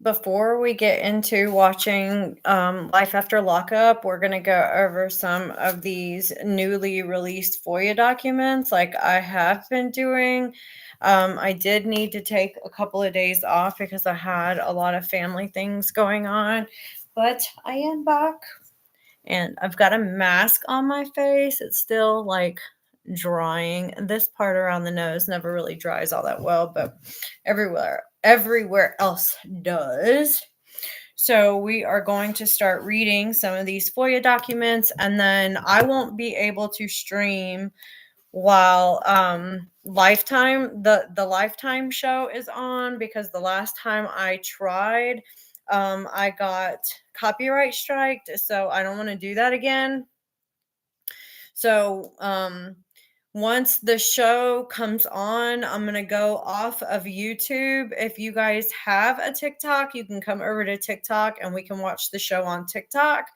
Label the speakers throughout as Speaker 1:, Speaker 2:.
Speaker 1: Before we get into watching Life After Lockup, we're going to go over some of these newly released Foia documents like I have been doing. I did need to take a couple of days off because I had a lot of family things going on, but I am back and I've got a mask on my face. It's still like drying. This part around the nose never really dries all that well, but everywhere else does. So we are going to start reading some of these Foia documents, and then I won't be able to stream while Lifetime the Lifetime show is on, because the last time I tried, I got copyright striked, so I don't want to do that again. So once the show comes on, I'm going to go off of YouTube. If you guys have a TikTok, you can come over to TikTok and we can watch the show on TikTok.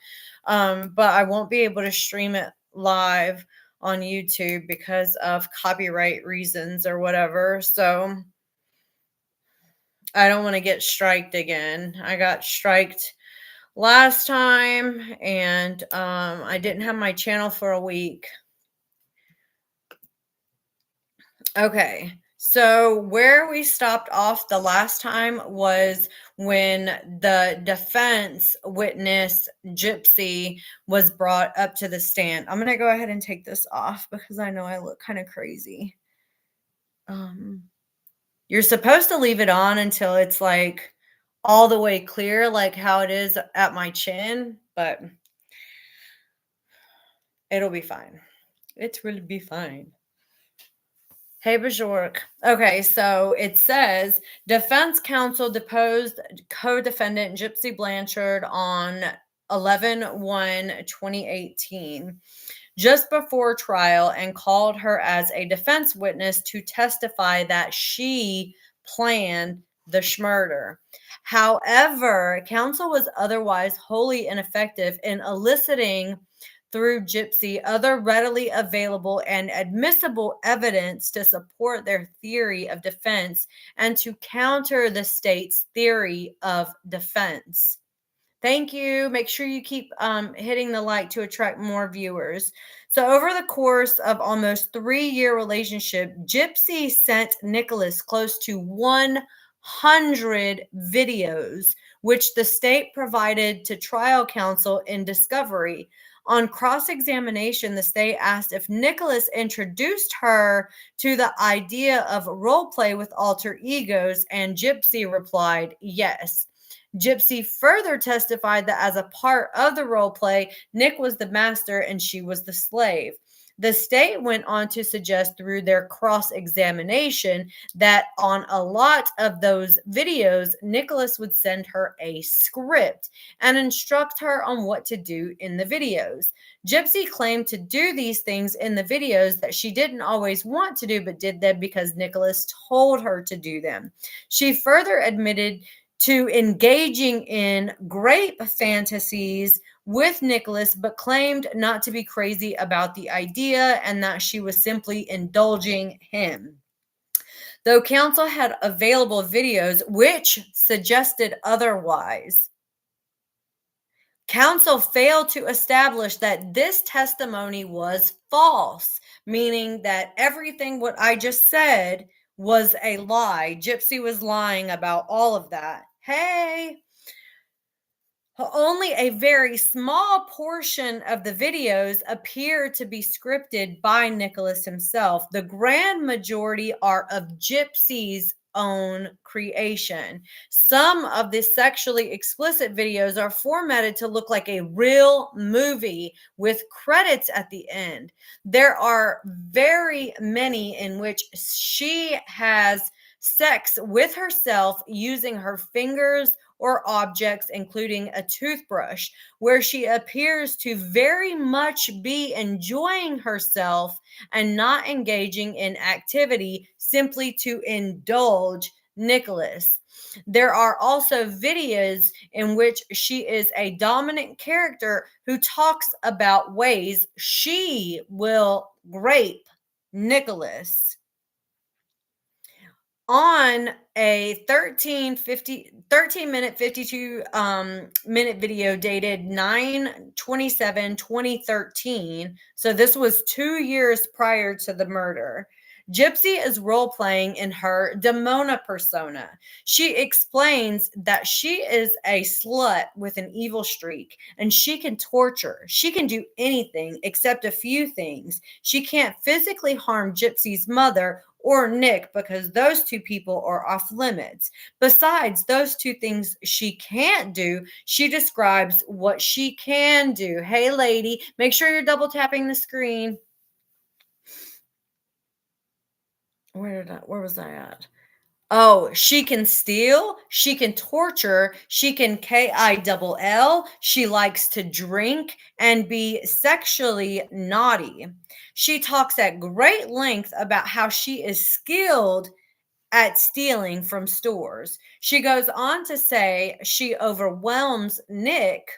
Speaker 1: But I won't be able to stream it live on YouTube because of copyright reasons or whatever. So I don't want to get striked again. I got striked last time, and I didn't have my channel for a week. Okay, so where we stopped off the last time was when the defense witness Gypsy was brought up to the stand. I'm gonna go ahead and take this off because I know I look kind of crazy. You're supposed to leave it on until it's like all the way clear, like how it is at my chin, but it'll be fine. It will be fine. Hey, Bajork. Okay, so it says defense counsel deposed co-defendant Gypsy Blanchard on 11/1/2018, just before trial, and called her as a defense witness to testify that she planned the murder. However, counsel was otherwise wholly ineffective in eliciting through Gypsy other readily available and admissible evidence to support their theory of defense and to counter the state's theory of defense. Thank you. Make sure you keep hitting the like to attract more viewers. So over the course of almost 3-year relationship, Gypsy sent Nicholas close to 100 videos, which the state provided to trial counsel in discovery. On cross-examination, the state asked if Nicholas introduced her to the idea of role play with alter egos, and Gypsy replied yes. Gypsy further testified that as a part of the role play, Nick was the master and she was the slave. The state went on to suggest through their cross-examination that on a lot of those videos, Nicholas would send her a script and instruct her on what to do in the videos. Gypsy claimed to do these things in the videos that she didn't always want to do, but did them because Nicholas told her to do them. She further admitted to engaging in grape fantasies with Nicholas, but claimed not to be crazy about the idea and that she was simply indulging him. Though counsel had available videos which suggested otherwise, counsel failed to establish that this testimony was false, meaning that everything what I just said was a lie. Gypsy was lying about all of that. Hey, only a very small portion of the videos appear to be scripted by Nicholas himself. The grand majority are of Gypsy's own creation. Some of the sexually explicit videos are formatted to look like a real movie with credits at the end. There are very many in which she has sex with herself using her fingers or objects, including a toothbrush, where she appears to very much be enjoying herself and not engaging in activity simply to indulge Nicholas. There are also videos in which she is a dominant character who talks about ways she will rape Nicholas. On a 13 minute 52 minute video dated 9/27/2013, so this was 2 years prior to the murder, Gypsy is role playing in her demona persona. She explains that she is a slut with an evil streak and she can torture. She can do anything except a few things. She can't physically harm Gypsy's mother or Nick because those two people are off limits. Besides those two things she can't do, she describes what she can do. Hey, lady, make sure you're double tapping the screen. Where was I at? Oh, she can steal, she can torture, she can kill, she likes to drink and be sexually naughty. She talks at great length about how she is skilled at stealing from stores. She goes on to say she overwhelms Nick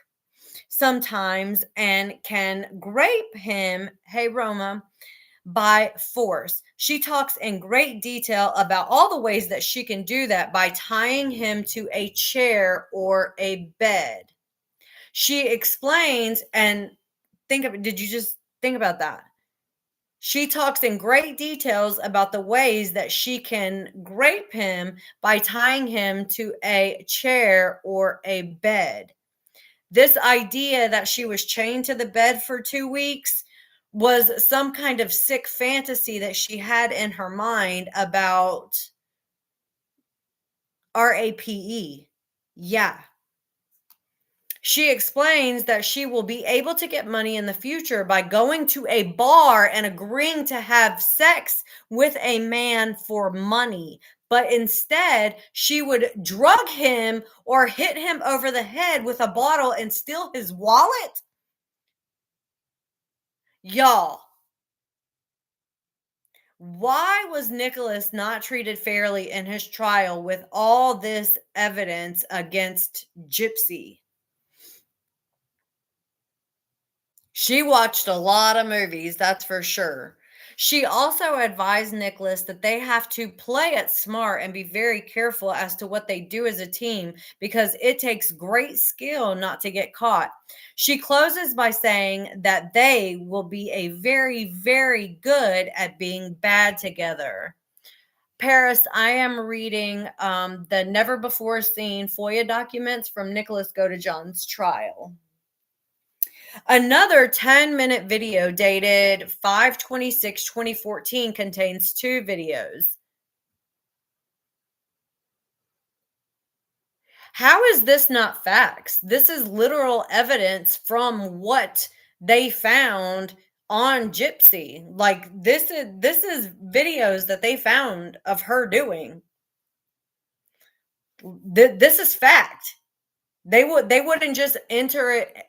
Speaker 1: sometimes and can grape him, hey Roma, by force. She talks in great detail about all the ways that she can do that by tying him to a chair or a bed. She explains and think of it. Did you just think about that? She talks in great details about the ways that she can grape him by tying him to a chair or a bed. This idea that she was chained to the bed for 2 weeks was some kind of sick fantasy that she had in her mind about RAPE. Yeah. She explains that she will be able to get money in the future by going to a bar and agreeing to have sex with a man for money. But instead, she would drug him or hit him over the head with a bottle and steal his wallet. Y'all, why was Nicholas not treated fairly in his trial with all this evidence against Gypsy? She watched a lot of movies, that's for sure. She also advised Nicholas that they have to play it smart and be very careful as to what they do as a team because it takes great skill not to get caught. She closes by saying that they will be a very, very good at being bad together. Paris, I am reading the never before seen Foia documents from Nicholas Godejohns' trial. Another 10-minute video dated 5/26/2014 contains two videos. How is this not facts? This is literal evidence from what they found on Gypsy. Like this is videos that they found of her doing. This is fact. They wouldn't just enter it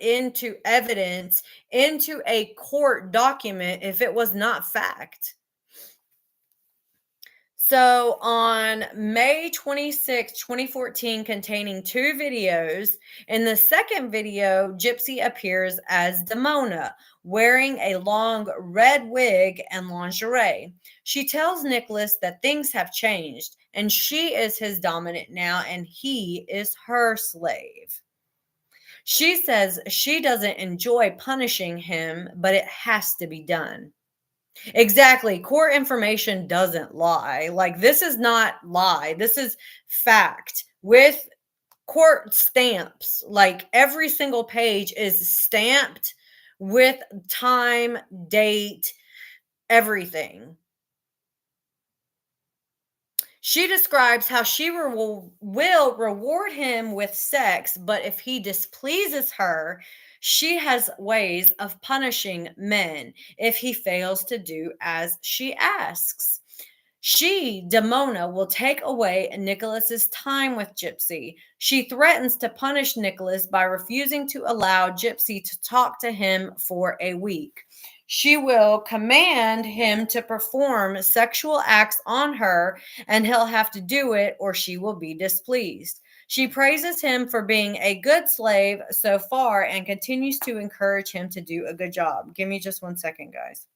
Speaker 1: into evidence into a court document if it was not fact. So on May 26, 2014, containing two videos, in the second video, Gypsy appears as Demona, wearing a long red wig and lingerie. She tells Nicholas that things have changed and she is his dominant now and he is her slave. She says she doesn't enjoy punishing him, but it has to be done. Exactly. Court information doesn't lie. Like, this is not lie. This is fact with court stamps. Like, every single page is stamped with time, date, everything. She describes how she will reward him with sex, but if he displeases her, she has ways of punishing men if he fails to do as she asks. She, Demona, will take away Nicholas's time with Gypsy. She threatens to punish Nicholas by refusing to allow Gypsy to talk to him for a week. She will command him to perform sexual acts on her, and he'll have to do it or she will be displeased. She praises him for being a good slave so far and continues to encourage him to do a good job. Give me just 1 second, guys.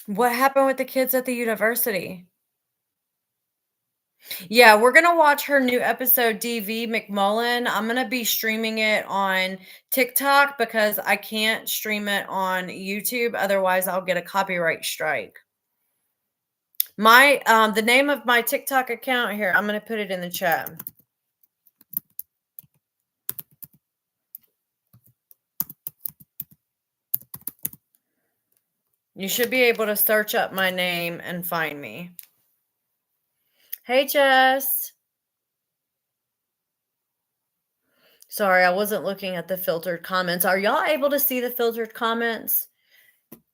Speaker 1: What happened with the kids at the university? Yeah, we're gonna watch her new episode, DV McMullen. I'm gonna be streaming it on TikTok because I can't stream it on YouTube. Otherwise, I'll get a copyright strike. The name of my TikTok account here, I'm gonna put it in the chat. You should be able to search up my name and find me. Hey, Jess. Sorry, I wasn't looking at the filtered comments. Are y'all able to see the filtered comments?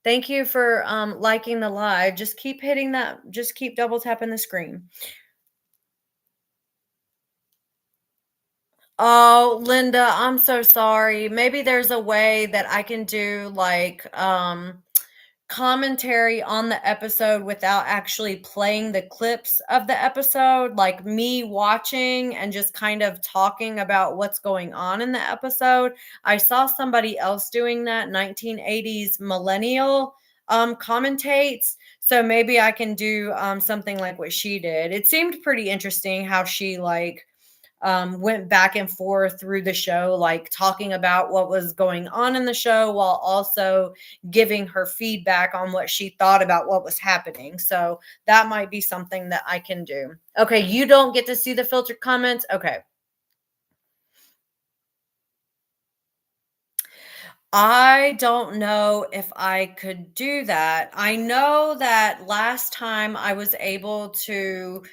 Speaker 1: Thank you for liking the live. Just keep hitting that. Just keep double tapping the screen. Oh, Linda, I'm so sorry. Maybe there's a way that I can do like commentary on the episode without actually playing the clips of the episode, like me watching and just kind of talking about what's going on in the episode. I saw somebody else doing that, 1980s millennial commentates. So maybe I can do something like what she did. It seemed pretty interesting how she like went back and forth through the show, like talking about what was going on in the show while also giving her feedback on what she thought about what was happening. So that might be something that I can do. Okay, you don't get to see the filtered comments. Okay. I don't know if I could do that. I know that last time I was able to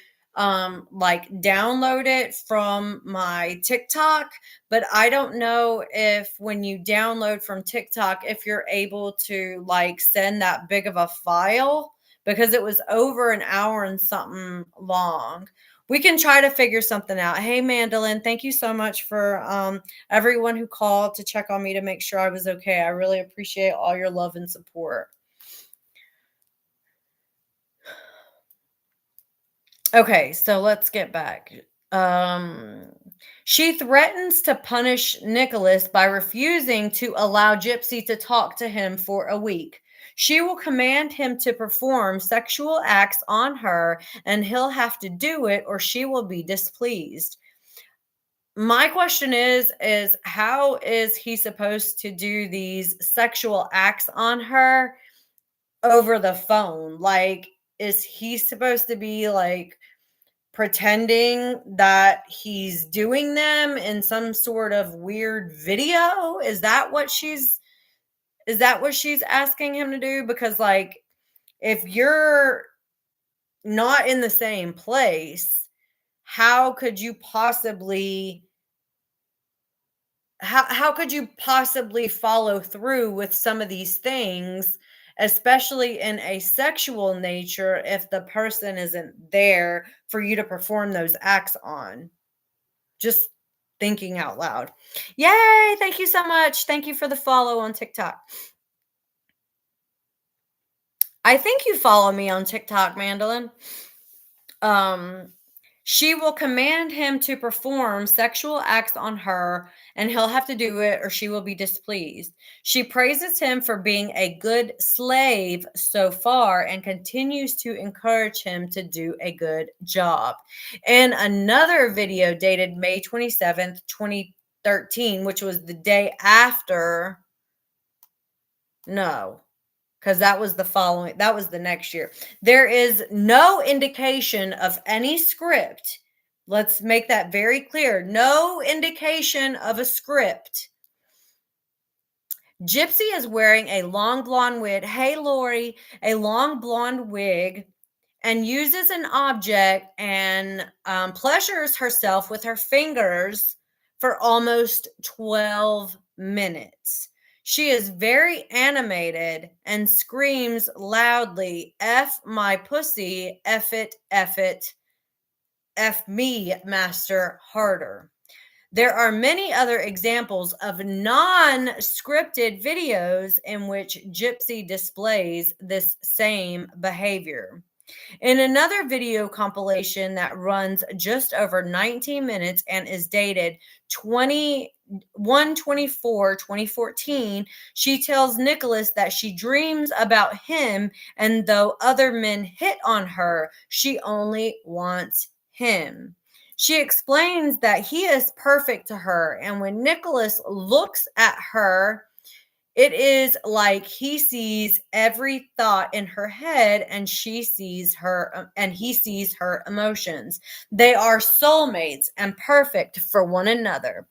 Speaker 1: like download it from my TikTok, but I don't know if when you download from TikTok if you're able to like send that big of a file because it was over an hour and something long. We can try to figure something out. Hey Mandolin, thank you so much for everyone who called to check on me to make sure I was okay. I really appreciate all your love and support. Okay, so let's get back. Um, she threatens to punish Nicholas by refusing to allow Gypsy to talk to him for a week. She will command him to perform sexual acts on her, and he'll have to do it or she will be displeased. My question is how is he supposed to do these sexual acts on her over the phone? Like, is he supposed to be like pretending that he's doing them in some sort of weird video? Is that what she's asking him to do? Because like if you're not in the same place, how could you possibly how could you possibly follow through with some of these things, especially in a sexual nature, if the person isn't there for you to perform those acts on? Just thinking out loud. Yay! Thank you so much. Thank you for the follow on TikTok. I think you follow me on TikTok, Mandolin. Um, she will command him to perform sexual acts on her, and he'll have to do it or she will be displeased. She praises him for being a good slave so far and continues to encourage him to do a good job. In another video dated May 27th, 2013, which was the day after, no, because that was the next year. There is no indication of any script. Let's make that very clear. No indication of a script. Gypsy is wearing a long blonde wig. Hey, Lori, a long blonde wig, and uses an object and pleasures herself with her fingers for almost 12 minutes. She is very animated and screams loudly, F my pussy, F it, F me, master, harder. There are many other examples of non scripted videos in which Gypsy displays this same behavior. In another video compilation that runs just over 19 minutes and is dated 2014, she tells Nicholas that she dreams about him, and though other men hit on her, she only wants him. She explains that he is perfect to her, and when Nicholas looks at her, it is like he sees every thought in her head, and she sees her and he sees her emotions. They are soulmates and perfect for one another.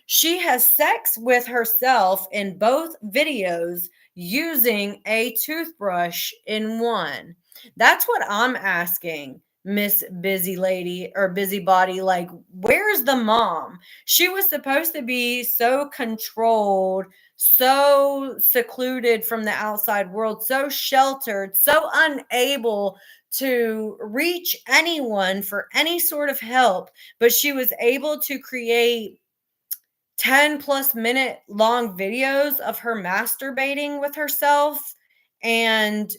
Speaker 1: She has sex with herself in both videos using a toothbrush in one. That's what I'm asking, Miss Busy Lady or Busybody. Like, where's the mom? She was supposed to be so controlled, so secluded from the outside world, so sheltered, so unable to reach anyone for any sort of help, but she was able to create 10 plus minute long videos of her masturbating with herself and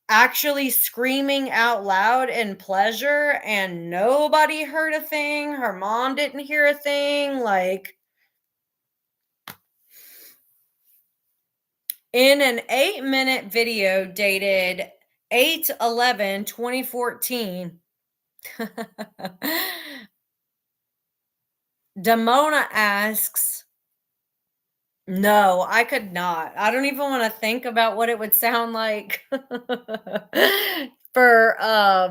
Speaker 1: actually screaming out loud in pleasure, and nobody heard a thing. Her mom didn't hear a thing. Like, in an 8-minute video dated 8/11/2014, Damona asks, no, I could not. I don't even want to think about what it would sound like for I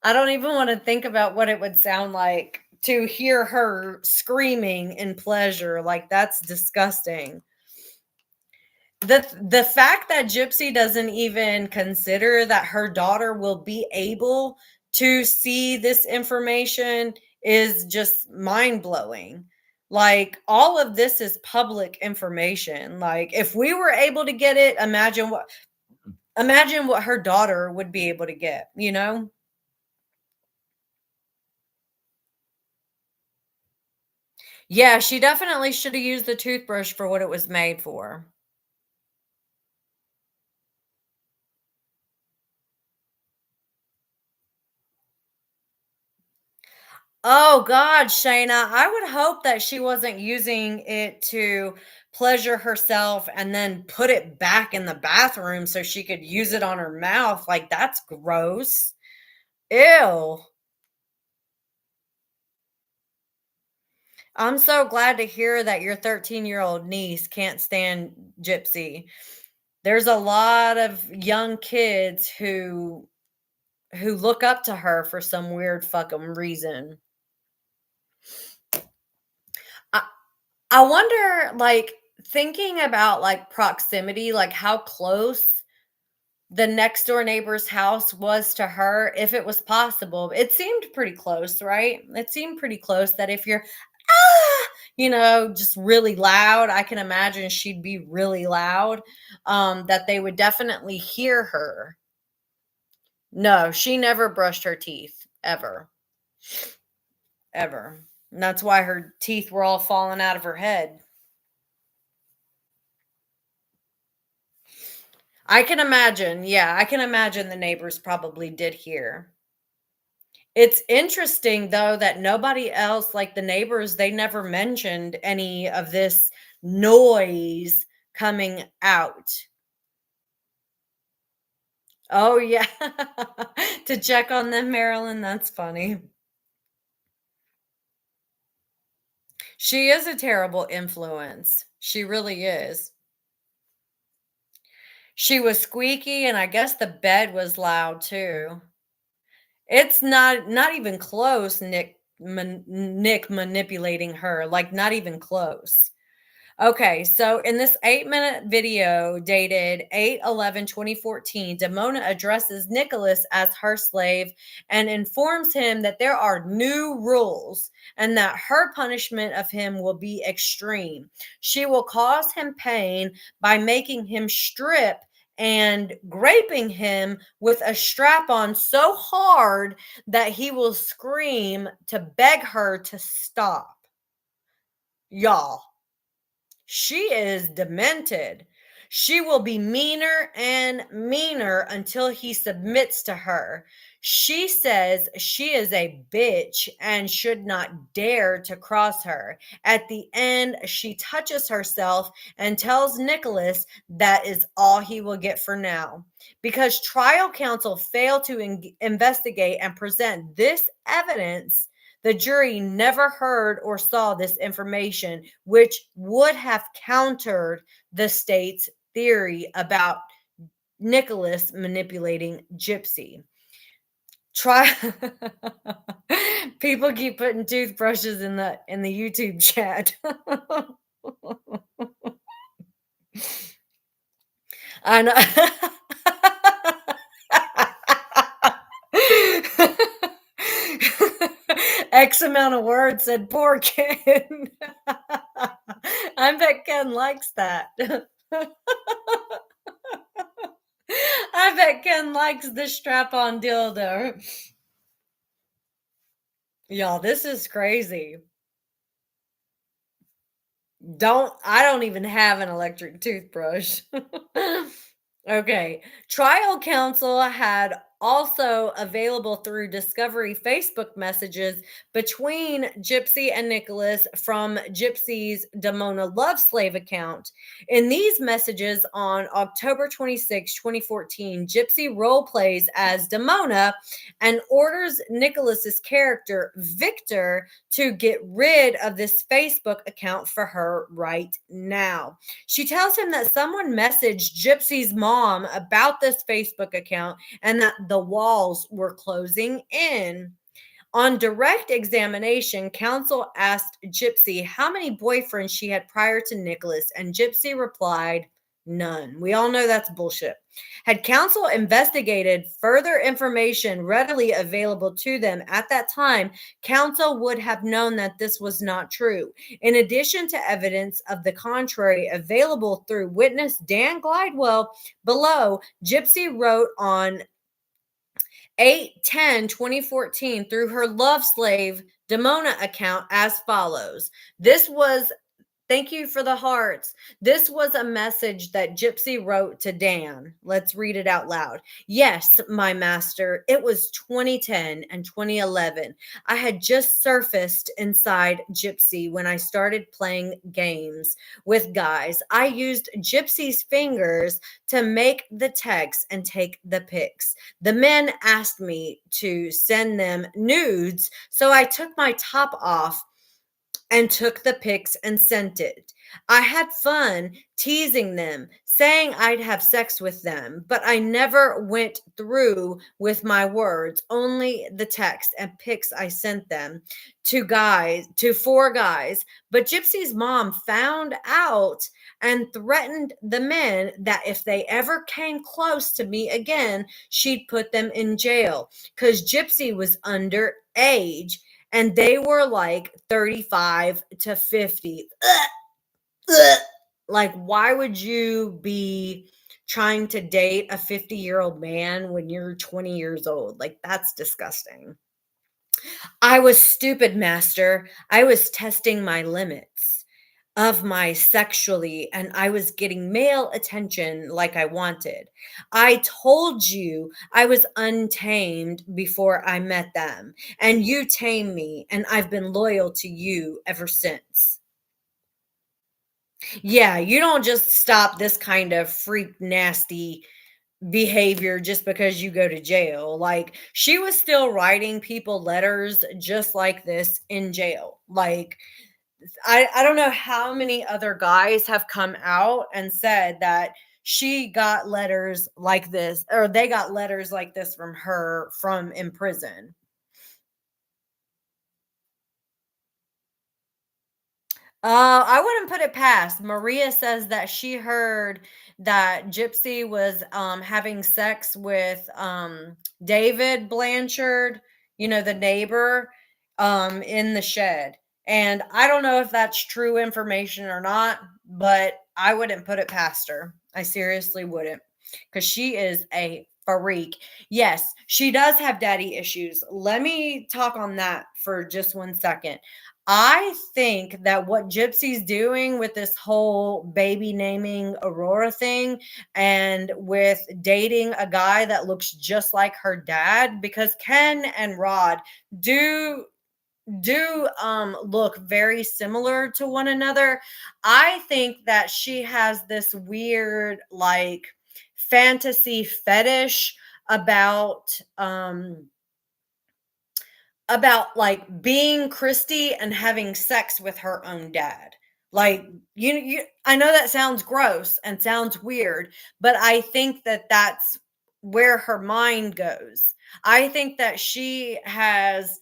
Speaker 1: don't even want to think about what it would sound like to hear her screaming in pleasure. Like, that's disgusting. The fact that Gypsy doesn't even consider that her daughter will be able to see this information is just mind-blowing. Like, all of this is public information. Like, if we were able to get it, imagine what her daughter would be able to get, you know? Yeah, she definitely should have used the toothbrush for what it was made for. Oh god, Shayna, I would hope that she wasn't using it to pleasure herself and then put it back in the bathroom so she could use it on her mouth. Like, that's gross. Ew. I'm so glad to hear that your 13-year-old niece can't stand Gypsy. There's a lot of young kids who look up to her for some weird fucking reason. I, I wonder, like, thinking about like proximity, like how close the next door neighbor's house was to her, if it was possible. It seemed pretty close, right? It seemed pretty close that if you're, just really loud. I can imagine she'd be really loud, that they would definitely hear her. No, she never brushed her teeth ever, ever. And that's why her teeth were all falling out of her head. I can imagine. Yeah, I can imagine the neighbors probably did hear. It's interesting though that nobody else, like the neighbors, they never mentioned any of this noise coming out. Oh yeah. To check on them, Marilyn, that's funny. She is a terrible influence. She really is. She was squeaky and I guess the bed was loud too. It's not even close, Nick manipulating her, like, not even close. Okay, so in this 8-minute video dated 8/11/2014, Damona addresses Nicholas as her slave and informs him that there are new rules and that her punishment of him will be extreme. She will cause him pain by making him strip and graping him with a strap on so hard that he will scream to beg her to stop. Y'all, she is demented. She will be meaner and meaner until he submits to her. She says she is a bitch and should not dare to cross her. At the end, she touches herself and tells Nicholas that is all he will get for now. Because trial counsel failed to investigate and present this evidence, the jury never heard or saw this information, which would have countered the state's theory about Nicholas manipulating Gypsy. Try People keep putting toothbrushes in the YouTube chat. I know. X amount of words said poor Ken. I bet Ken likes that. I bet Ken likes the strap-on dildo. Y'all, this is crazy. I don't even have an electric toothbrush. Okay. Trial counsel had also available through Discovery Facebook messages between Gypsy and Nicholas from Gypsy's Damona Love Slave account. In these messages on October 26, 2014, Gypsy role plays as Damona and orders Nicholas's character, Victor, to get rid of this Facebook account for her right now. She tells him that someone messaged Gypsy's mom about this Facebook account and that the walls were closing in. On direct examination, counsel asked Gypsy how many boyfriends she had prior to Nicholas, and Gypsy replied, none. We all know that's bullshit. Had counsel investigated further information readily available to them at that time, counsel would have known that this was not true. In addition to evidence of the contrary available through witness Dan Glidewell below, Gypsy wrote on 8/10/2014 through her Love Slave Damona account as follows. Thank you for the hearts. This was a message that Gypsy wrote to Dan. Let's read it out loud. Yes, my master, it was 2010 and 2011. I had just surfaced inside Gypsy when I started playing games with guys. I used Gypsy's fingers to make the text and take the pics. The men asked me to send them nudes, so I took my top off and took the pics and sent it. I had fun teasing them, saying I'd have sex with them, but I never went through with my words, only the text and pics I sent them to 4 guys. But Gypsy's mom found out and threatened the men that if they ever came close to me again, she'd put them in jail because Gypsy was underage and they were like 35 to 50. Ugh, ugh. Like, why would you be trying to date a 50-year-old man when you're 20 years old? Like, that's disgusting. I was stupid, master. I was testing my limits of my sexually, and I was getting male attention like I wanted. I told you I was untamed before I met them, and you tamed me, and I've been loyal to you ever since. Yeah, you don't just stop this kind of freak nasty behavior just because you go to jail. Like, she was still writing people letters just like this in jail. Like, I don't know how many other guys have come out and said that she got letters like this, or they got letters like this from her from in prison. I wouldn't put it past. Maria says that she heard that Gypsy was having sex with David Blanchard, the neighbor, in the shed. And I don't know if that's true information or not, but I wouldn't put it past her. I seriously wouldn't, because she is a freak. Yes, she does have daddy issues. Let me talk on that for just 1 second. I think that what Gypsy's doing with this whole baby naming Aurora thing, and with dating a guy that looks just like her dad, because Ken and Rod do look very similar to one another. I think that she has this weird, like, fantasy fetish about like being Christy and having sex with her own dad. Like, I know that sounds gross and sounds weird, but I think that that's where her mind goes. I think that she has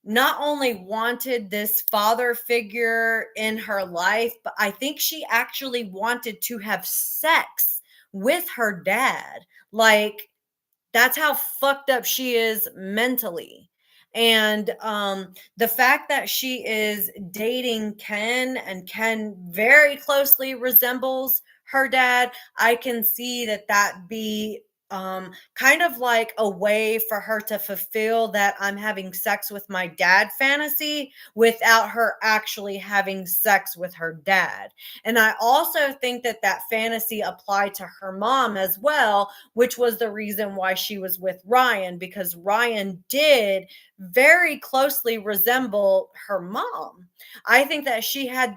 Speaker 1: not only wanted this father figure in her life, but I think she actually wanted to have sex with her dad. Like, that's how fucked up she is mentally. And the fact that she is dating Ken, and Ken very closely resembles her dad, I can see that be kind of like a way for her to fulfill that I'm having sex with my dad fantasy without her actually having sex with her dad. And I also think that fantasy applied to her mom as well, which was the reason why she was with Ryan, because Ryan did very closely resemble her mom. I think that she had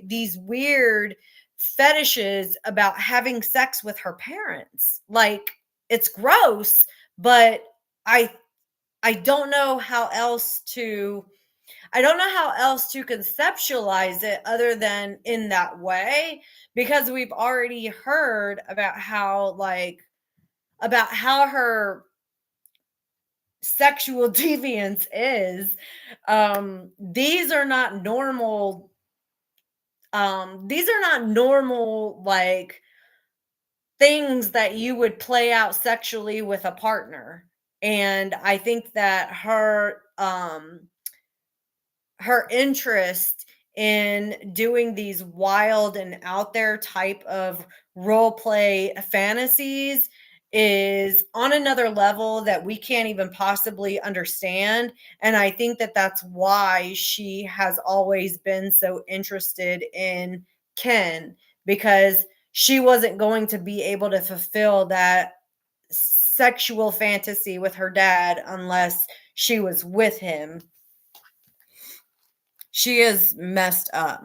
Speaker 1: these weird fetishes about having sex with her parents. Like, it's gross, but I I don't know how else to conceptualize it other than in that way, because we've already heard about how her sexual deviance is. These are not normal, like, things that you would play out sexually with a partner. And I think that her interest in doing these wild and out there type of role play fantasies is on another level that we can't even possibly understand. And I think that that's why she has always been so interested in Ken, because she wasn't going to be able to fulfill that sexual fantasy with her dad unless she was with him. She is messed up.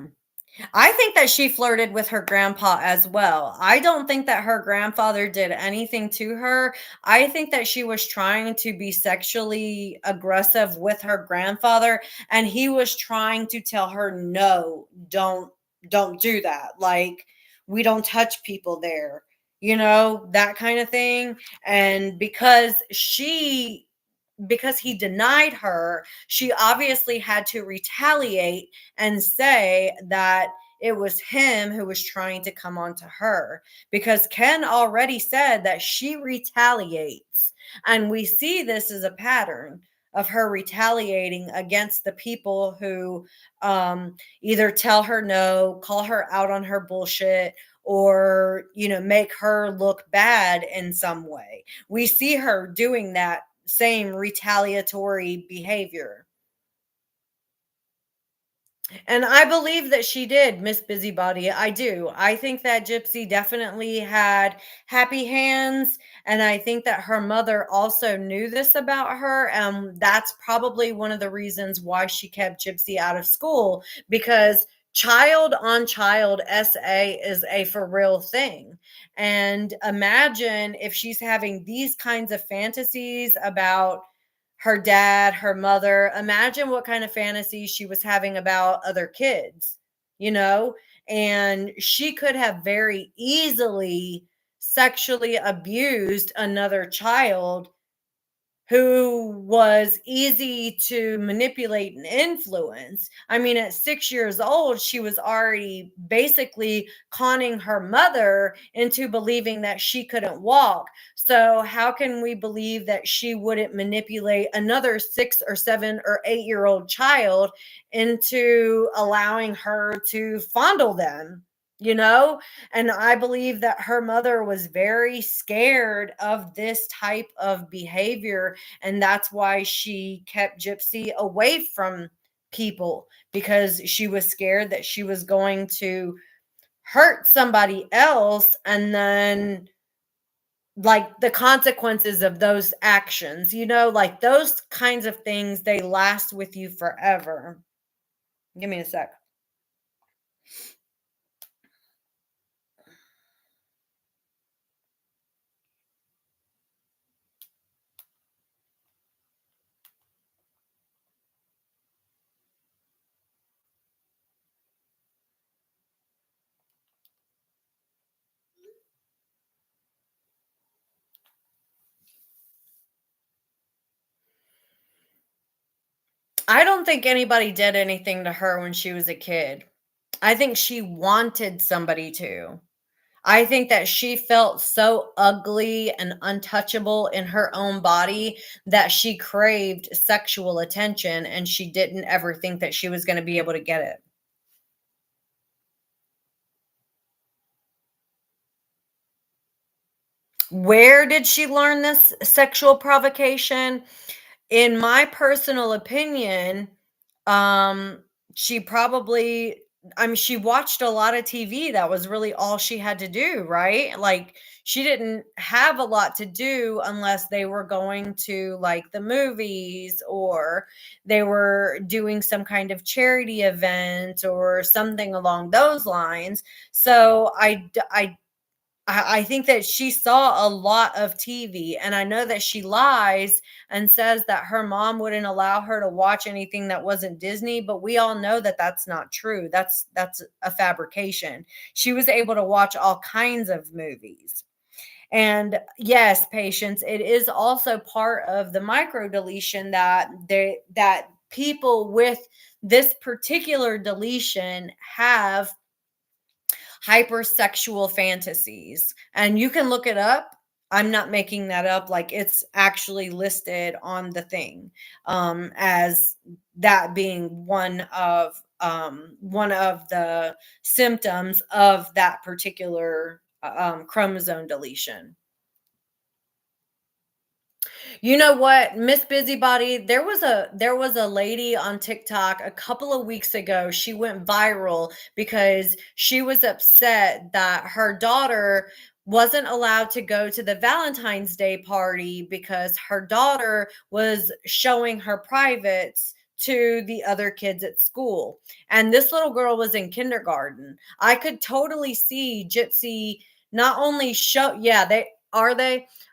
Speaker 1: I think that she flirted with her grandpa as well. I don't think that her grandfather did anything to her. I think that she was trying to be sexually aggressive with her grandfather, and he was trying to tell her, no, don't do that. Like, we don't touch people there. That kind of thing. And because he denied her, she obviously had to retaliate and say that it was him who was trying to come onto her, because Ken already said that she retaliates. And we see this as a pattern. of her retaliating against the people who either tell her no, call her out on her bullshit, or, make her look bad in some way. We see her doing that same retaliatory behavior. And I believe that she did, Miss Busybody. I do. I think that Gypsy definitely had happy hands. And I think that her mother also knew this about her. That's probably one of the reasons why she kept Gypsy out of school, because child on child SA is a for real thing. And imagine if she's having these kinds of fantasies about her dad, her mother. Imagine what kind of fantasies she was having about other kids, you know? And she could have very easily sexually abused another child who was easy to manipulate and influence. I mean, at 6 years old, she was already basically conning her mother into believing that she couldn't walk. So, how can we believe that she wouldn't manipulate another 6 or 7 or 8 year old child into allowing her to fondle them? You know, and I believe that her mother was very scared of this type of behavior, and that's why she kept Gypsy away from people, because she was scared that she was going to hurt somebody else, and then, like, the consequences of those actions, like those kinds of things, they last with you forever. Give me a sec. I don't think anybody did anything to her when she was a kid. I think she wanted somebody to. I think that she felt so ugly and untouchable in her own body that she craved sexual attention, and she didn't ever think that she was going to be able to get it. Where did she learn this sexual provocation? In my personal opinion, um, she probably, I mean, she watched a lot of TV. That was really all she had to do, right? Like, she didn't have a lot to do unless they were going to, like, the movies, or they were doing some kind of charity event or something along those lines. So I think that she saw a lot of TV, and I know that she lies and says that her mom wouldn't allow her to watch anything that wasn't Disney, but we all know that that's not true. That's a fabrication. She was able to watch all kinds of movies. And yes, patience, it is also part of the micro deletion that people with this particular deletion have hypersexual fantasies. And you can look it up. I'm not making that up. Like, it's actually listed on the thing, as that being one of the symptoms of that particular chromosome deletion. You know what, Miss Busybody, there was a lady on TikTok a couple of weeks ago. She went viral because she was upset that her daughter wasn't allowed to go to the Valentine's Day party because her daughter was showing her privates to the other kids at school. And this little girl was in kindergarten. I could totally see Gypsy not only show, yeah, they,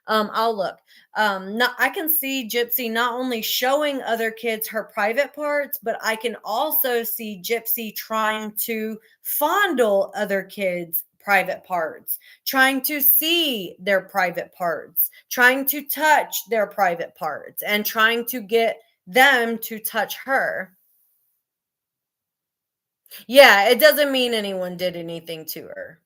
Speaker 1: I'll look. Not, I can see Gypsy not only showing other kids her private parts, but I can also see Gypsy trying to fondle other kids' private parts, trying to see their private parts, trying to touch their private parts, and trying to get them to touch her. Yeah, it doesn't mean anyone did anything to her.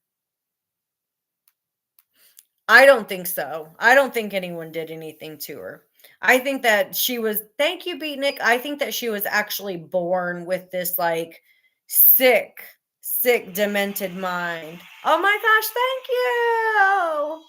Speaker 1: I don't think so. I don't think anyone did anything to her. I think that she was thank you, Beatnik. I think that she was actually born with this, like, sick, sick, demented mind. Oh my gosh, thank you.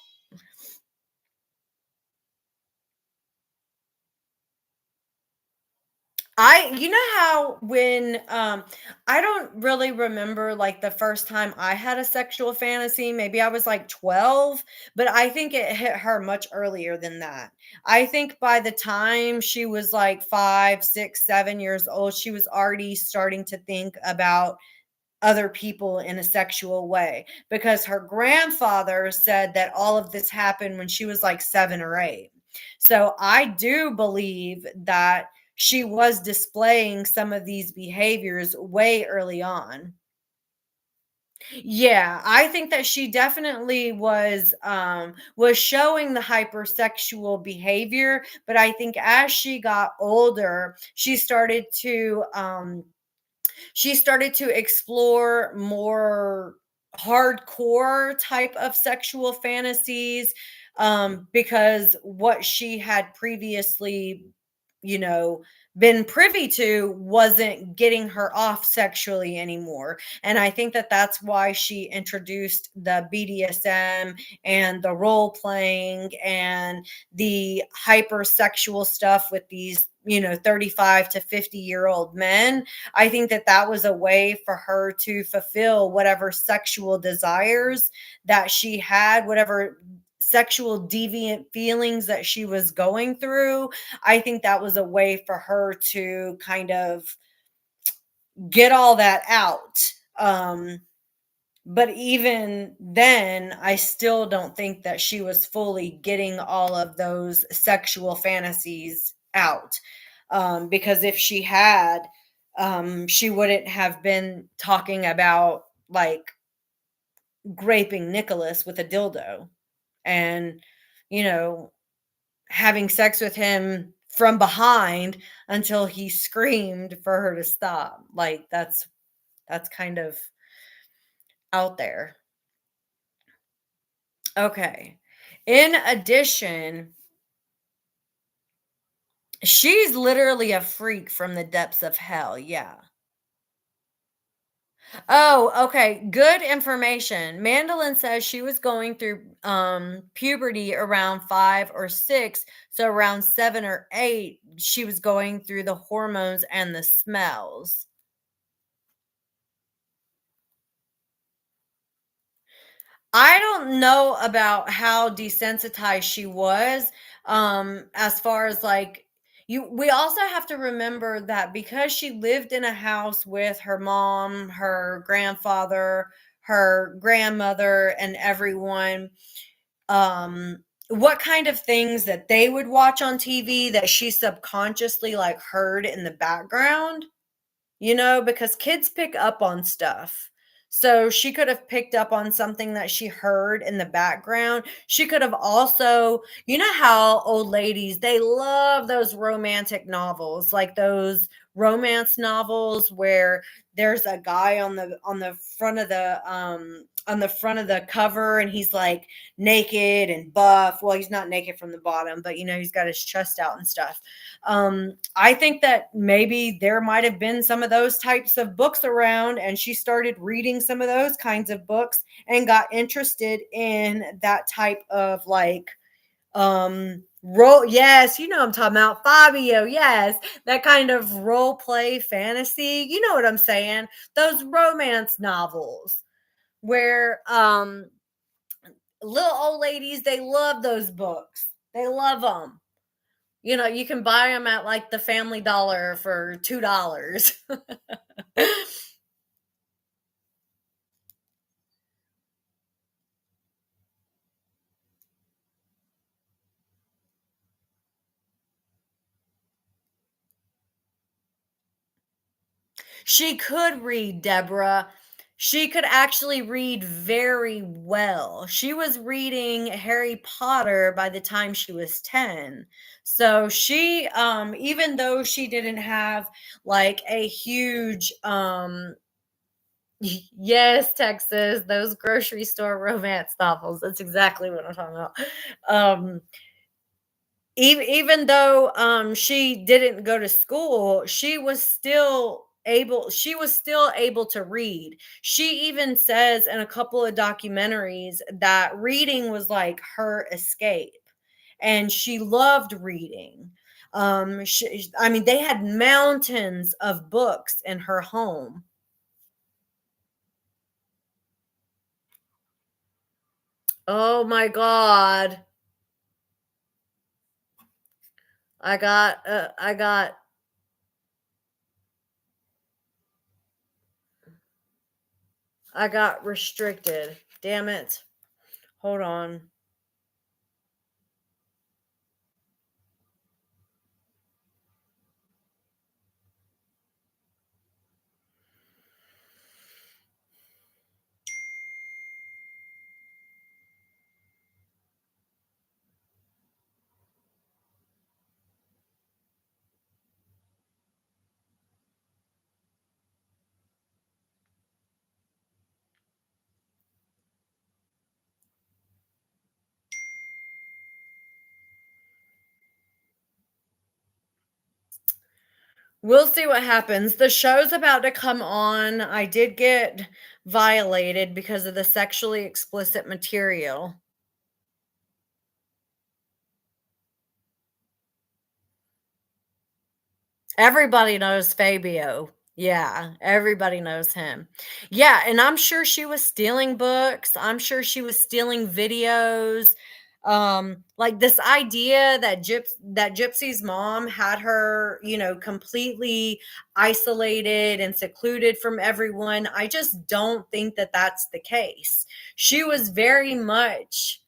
Speaker 1: You know how when I don't really remember like the first time I had a sexual fantasy, maybe I was like 12, but I think it hit her much earlier than that. I think by the time she was like 5, 6, 7 years old, she was already starting to think about other people in a sexual way because her grandfather said that all of this happened when she was like 7 or 8. So I do believe that she was displaying some of these behaviors way early on. Yeah, I think that she definitely was showing the hypersexual behavior, but I think as she got older, she started to explore more hardcore type of sexual fantasies, because what she had previously, you know, been privy to wasn't getting her off sexually anymore. And I think that that's why she introduced the BDSM and the role playing and the hypersexual stuff with these, 35 to 50-year-old men. I think that that was a way for her to fulfill whatever sexual desires that she had, whatever sexual deviant feelings that she was going through. I think that was a way for her to kind of get all that out. But even then, I still don't think that she was fully getting all of those sexual fantasies out. Because if she had, she wouldn't have been talking about like raping Nicholas with a dildo and, you know, having sex with him from behind until he screamed for her to stop. Like that's kind of out there. Okay. In addition, she's literally a freak from the depths of hell. Yeah. Oh, okay. Good information. Mandolin says she was going through puberty around 5 or 6, so around 7 or 8 she was going through the hormones and the smells. I don't know about how desensitized she was, as far as like we also have to remember that because she lived in a house with her mom, her grandfather, her grandmother, and everyone, what kind of things that they would watch on TV that she subconsciously like heard in the background, because kids pick up on stuff. So she could have picked up on something that she heard in the background. She could have also, how old ladies, they love those romantic novels, like those romance novels where there's a guy on the front of the cover and he's like naked and buff. Well, he's not naked from the bottom, but he's got his chest out and stuff. I think that maybe there might have been some of those types of books around, and she started reading some of those kinds of books and got interested in that type of like role. Yes, I'm talking about Fabio. Yes, that kind of role play fantasy. You know what I'm saying? Those romance novels where little old ladies, they love those books. They love them. You can buy them at like the Family Dollar for $2. She could read, Deborah. She could actually read very well. She was reading Harry Potter by the time she was 10. So she, even though she didn't have like a huge, yes, Texas, those grocery store romance novels. That's exactly what I'm talking about. Um, Even though she didn't go to school, she was still able to read. She even says in a couple of documentaries that reading was like her escape, and she loved reading. I mean, they had mountains of books in her home. Oh my god. I got restricted. Damn it. Hold on. We'll see what happens. The show's about to come on. I did get violated because of the sexually explicit material. Everybody knows Fabio. Yeah, everybody knows him. Yeah, and I'm sure she was stealing books. I'm sure she was stealing videos. Like this idea that Gypsy's mom had her, completely isolated and secluded from everyone. I just don't think that that's the case. She was very much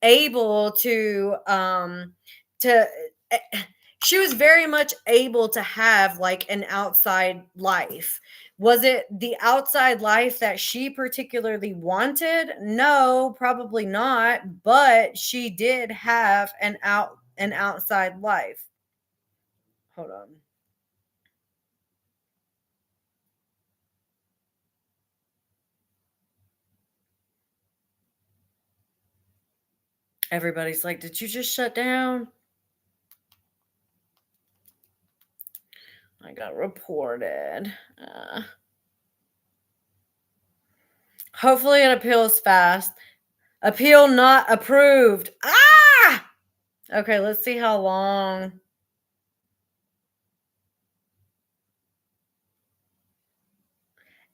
Speaker 1: able to eh, she was very much able to have like an outside life. Was it the outside life that she particularly wanted? No, probably not, but she did have an outside life. Hold on. Everybody's like, "Did you just shut down?" I got reported. Hopefully it appeals fast. Appeal not approved. Ah! Okay, let's see how long.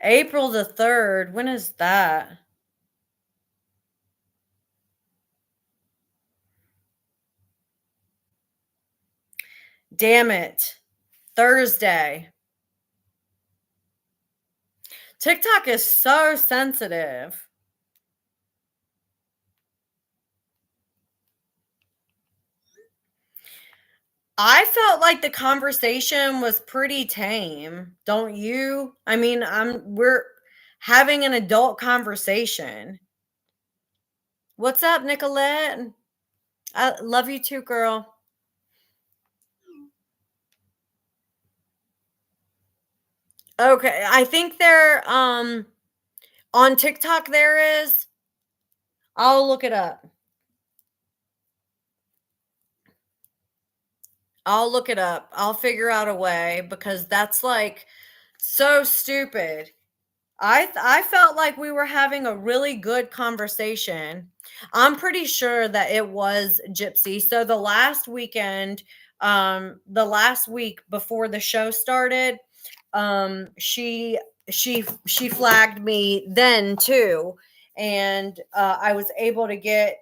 Speaker 1: April the 3rd. When is that? Damn it. Thursday. TikTok is so sensitive. I felt like the conversation was pretty tame. Don't you? I mean, we're having an adult conversation. What's up, Nicolette? I love you too, girl. Okay, I think they're on TikTok there is. I'll look it up. I'll look it up. I'll figure out a way because that's like so stupid. I felt like we were having a really good conversation. I'm pretty sure that it was Gypsy. So the last week before the show started, she flagged me then too, and I was able to get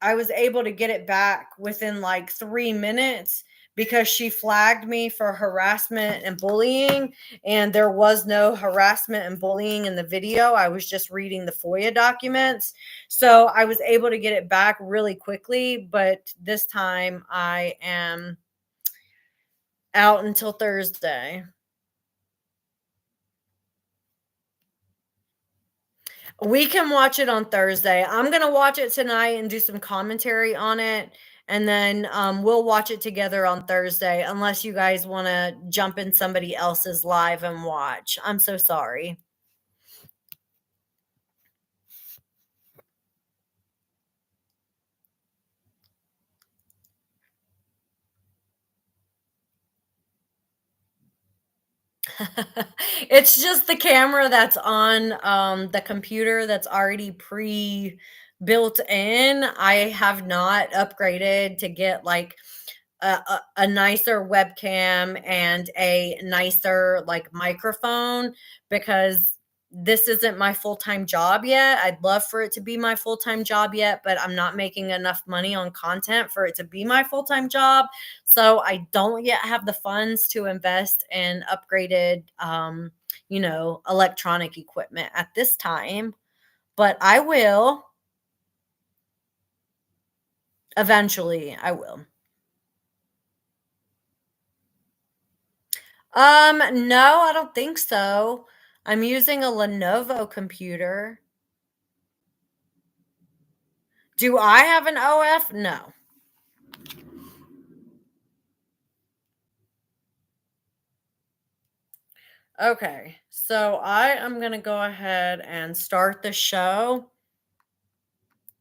Speaker 1: it back within like 3 minutes because she flagged me for harassment and bullying. And there was no harassment and bullying in the video. I was just reading the Foia documents. So I was able to get it back really quickly. But this time I am out until Thursday. We can watch it on Thursday. I'm gonna watch it tonight and do some commentary on it, and then we'll watch it together on Thursday. Unless you guys want to jump in somebody else's live and watch. I'm so sorry. It's just the camera that's on, the computer that's already pre-built in. I have not upgraded to get, like, a nicer webcam and a nicer, like, microphone because this isn't my full-time job yet. I'd love for it to be my full-time job yet, but I'm not making enough money on content for it to be my full-time job. So I don't yet have the funds to invest in upgraded, electronic equipment at this time, but I will. Eventually, I will. No, I don't think so. I'm using a Lenovo computer. Do I have an OF? No. Okay, so I am gonna go ahead and start the show.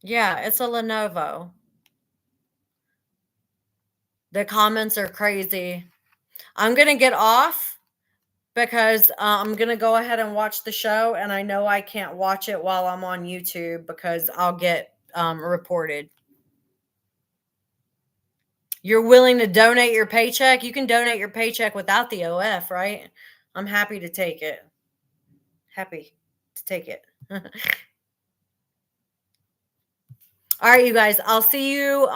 Speaker 1: Yeah, it's a Lenovo. The comments are crazy. I'm gonna get off because I'm gonna go ahead and watch the show, and I know I can't watch it while I'm on YouTube because I'll get reported. You're willing to donate your paycheck? You can donate your paycheck without the OF, right? I'm happy to take it. Happy to take it. All right, you guys. I'll see you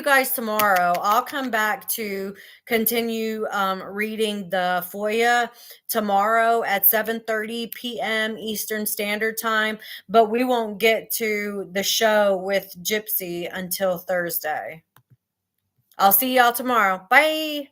Speaker 1: guys tomorrow. I'll come back to continue reading the Foia tomorrow at 7:30 p.m. Eastern Standard Time, but we won't get to the show with Gypsy until Thursday. I'll see y'all tomorrow. Bye.